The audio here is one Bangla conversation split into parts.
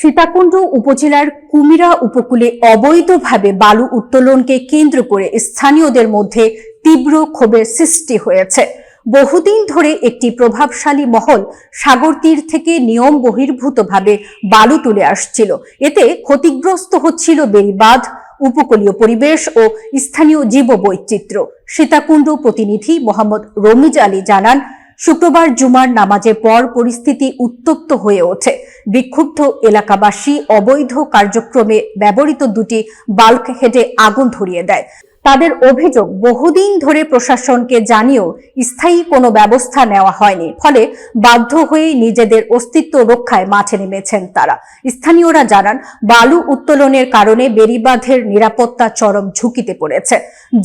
সীতাকুণ্ড উপজেলার কুমিরা উপকূলে অবৈধভাবে বালু উত্তোলনকে কেন্দ্র করে স্থানীয়দের মধ্যে তীব্র ক্ষোভের সৃষ্টি হয়েছে। বহুদিন ধরে একটি প্রভাবশালী মহল সাগর তীর থেকে নিয়ম বহির্ভূতভাবে বালু তুলে আসছিল। এতে ক্ষতিগ্রস্ত হচ্ছিল বেড়িবাঁধ, উপকূলীয় পরিবেশ ও স্থানীয় জীববৈচিত্র্য। সীতাকুণ্ড প্রতিনিধি মোহাম্মদ রমিজ আলী জানান, শুক্রবার জুমার নামাজের পর পরিস্থিতি উত্তপ্ত হয়ে ওঠে। বিক্ষুব্ধ এলাকাবাসী অবৈধ কার্যক্রমে ব্যবহৃত দুটি বাল্ক হেডে আগুন ধরিয়ে দেয়। তাদের অভিযোগ, বহুদিন ধরে প্রশাসনকে জানিয়েও স্থায়ী কোনো ব্যবস্থা নেওয়া হয়নি, ফলে বাধ্য হয়ে নিজেদের অস্তিত্ব রক্ষায় মাঠে নেমেছেন তারা। স্থানীয়রা জানান, বালু উত্তোলনের কারণে বেড়িবাঁধের নিরাপত্তা চরম ঝুঁকিতে পড়েছে।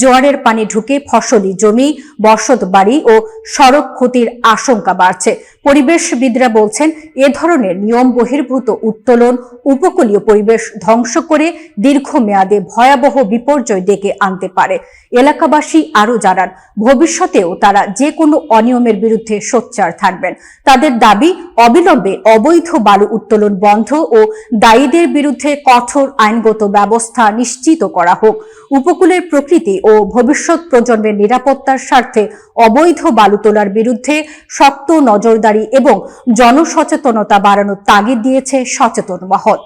জোয়ারের পানি ঢুকে ফসলি জমি, বসত বাড়ি ও সড়ক ক্ষতির আশঙ্কা বাড়ছে। পরিবেশবিদরা বলছেন, এ ধরনের নিয়ম বহির্ভূত উত্তোলন উপকূলীয় পরিবেশ ধ্বংস করে দীর্ঘমেয়াদে ভয়াবহ বিপর্যয় ডেকে আনতে পারে। এলাকাবাসী আরো জানান, ভবিষ্যতেও তারা যে কোনো অনিয়মের বিরুদ্ধে সোচ্চার থাকবেন। তাদের দাবি, অবিলম্বে অবৈধ বালু উত্তোলন বন্ধ ও দায়ীদের বিরুদ্ধে কঠোর আইনগত ব্যবস্থা নিশ্চিত করা হোক। উপকূলের প্রকৃতি ও ভবিষ্যৎ প্রজন্মের নিরাপত্তার স্বার্থে অবৈধ বালু তোলার বিরুদ্ধে শক্ত নজরদারি এবং জনসচেতনতা বাড়ানোর তাগিদ দিয়েছে সচেতন মহল।